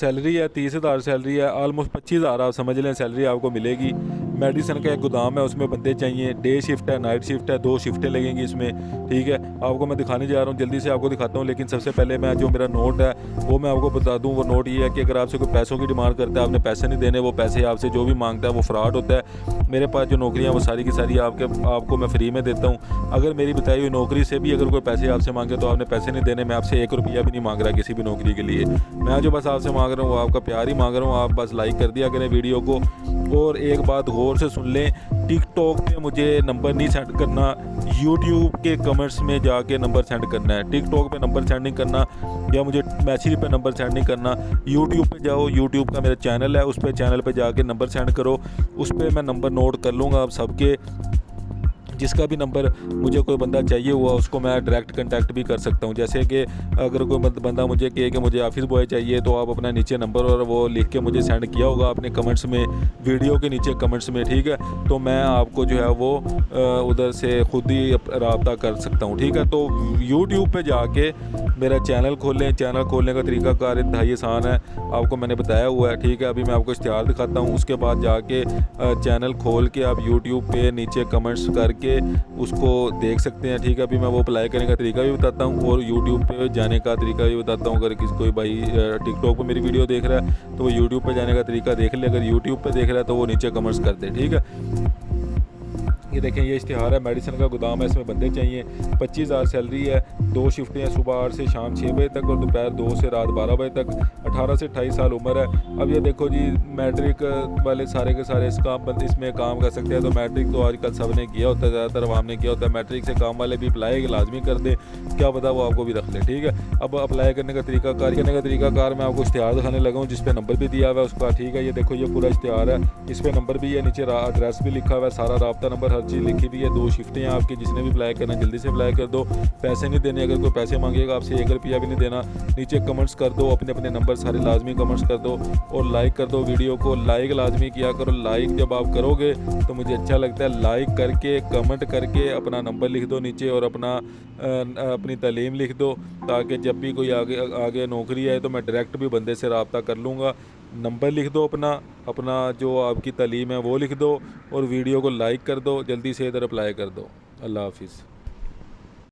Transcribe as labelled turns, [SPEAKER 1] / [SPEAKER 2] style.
[SPEAKER 1] Salary है, 30,000 salary है, almost 25,000 आप समझ लें सैलरी आपको मिलेगी। मेडिसिन का एक गोदाम है, उसमें बंदे चाहिए, डे शिफ्ट है, नाइट शिफ्ट है, 2 शिफ्टें लगेंगी इसमें, ठीक है। आपको मैं दिखाने जा रहा हूँ, जल्दी से आपको दिखाता हूँ। लेकिन सबसे पहले मैं जो मेरा नोट है वो मैं आपको बता दूँ। वो नोट ये है कि अगर आपसे कोई पैसों की डिमांड करता है, आपने पैसे नहीं देने, वो पैसे आपसे जो भी मांगता है वो फ्रॉड होता है। मेरे पास जो नौकरियाँ वो सारी की सारी आपको मैं फ्री में देता हूँ। अगर मेरी बताई हुई नौकरी से भी अगर कोई पैसे आपसे मांगे तो आपने पैसे नहीं देने। मैं आपसे 1 रुपया भी नहीं मांग रहा किसी भी नौकरी के लिए। मैं जो बस आपसे मांग रहा हूँ वो आपका प्यार ही मांग रहा हूँ। आप बस लाइक कर दिया करें वीडियो को। और एक बात गौर से सुन लें, टिकटॉक पे मुझे नंबर नहीं सेंड करना, यूट्यूब के कमेंट्स में जाके नंबर सेंड करना है। टिकटॉक पे नंबर सेंड नहीं करना या मुझे मैसेज पे नंबर सेंड नहीं करना। यूट्यूब पे जाओ, यूट्यूब का मेरा चैनल है, उस पर चैनल पे जाके नंबर सेंड करो। उस पर मैं नंबर नोट कर लूँगा आप सबके। जिसका भी नंबर मुझे कोई बंदा चाहिए हुआ उसको मैं डायरेक्ट कांटेक्ट भी कर सकता हूँ। जैसे कि अगर कोई बंदा मुझे कहे कि मुझे ऑफिस बॉय चाहिए, तो आप अपना नीचे नंबर और वो लिख के मुझे सेंड किया होगा अपने कमेंट्स में, वीडियो के नीचे कमेंट्स में, ठीक है। तो मैं आपको जो है वो उधर से खुद ही रब्ता कर सकता हूँ, ठीक है। तो यूट्यूब पे जाके मेरा चैनल खोलें। चैनल खोलने का तरीकाकार इंतहाई आसान है, आपको मैंने बताया हुआ है, ठीक है। अभी मैं आपको इश्तिहार दिखाता हूँ। उसके बाद जाके चैनल खोल के आप यूट्यूब पे नीचे कमेंट्स करके उसको देख सकते हैं, ठीक है। अभी मैं वो अप्लाई करने का तरीका भी बताता हूँ और यूट्यूब पे जाने का तरीका भी बताता हूँ। अगर कोई भाई टिकटॉक पे मेरी वीडियो देख रहा है तो वो यूट्यूब पे जाने का तरीका देख ले। अगर यूट्यूब पे देख रहा है तो वो नीचे कमेंट्स कर दे, ठीक है। ये देखें, ये इश्तिहार है, मेडिसिन का गोदाम है, इसमें बंदे चाहिए, 25,000 सैलरी है, 2 शिफ्टें हैं, सुबह 8 से शाम 6 बजे तक और दोपहर 2 से रात 12 बजे तक। 18 से 28 साल उम्र है। अब ये देखो जी, मैट्रिक वाले सारे के सारे इसमें काम कर सकते हैं। तो मैट्रिक तो आजकल सब ने किया होता है, ज़्यादातर आवाम ने किया होता है। मैट्रिक से काम वाले भी अप्लाई लाजमी कर दें, क्या पता वो आपको भी रख लें, ठीक है। अब अप्लाई करने का तरीकाकार मैं आपको इश्तिहार दिखाने लगा हूँ, जिस पे नंबर भी दिया हुआ है उसका, ठीक है। ये देखो, ये पूरा इश्तिहार है, इस पर नंबर भी है, नीचे एड्रेस भी लिखा हुआ है, सारा राब्ता नंबर, हर चीज़ लिखी हुई है। 2 शिफ्टें हैं आपकी, जिसने भी अप्लाई करना जल्दी से अप्लाई कर दो। पैसे नहीं देने, अगर कोई पैसे मांगेगा आपसे 1 रुपया भी नहीं देना। नीचे कमेंट्स कर दो, अपने अपने नंबर सारे लाजमी कमेंट्स कर दो और लाइक कर दो। वीडियो को लाइक लाजमी किया करो। लाइक जब आप करोगे तो मुझे अच्छा लगता है। लाइक करके कमेंट करके अपना नंबर लिख दो नीचे और अपनी तालीम लिख दो, ताकि जब भी कोई आगे नौकरी आए तो मैं डायरेक्ट भी बंदे से रब्ता कर लूँगा। नंबर लिख दो, अपना जो आपकी तालीम है वो लिख दो और वीडियो को लाइक कर दो। जल्दी से इधर अप्लाई कर दो। अल्लाह हाफिज़।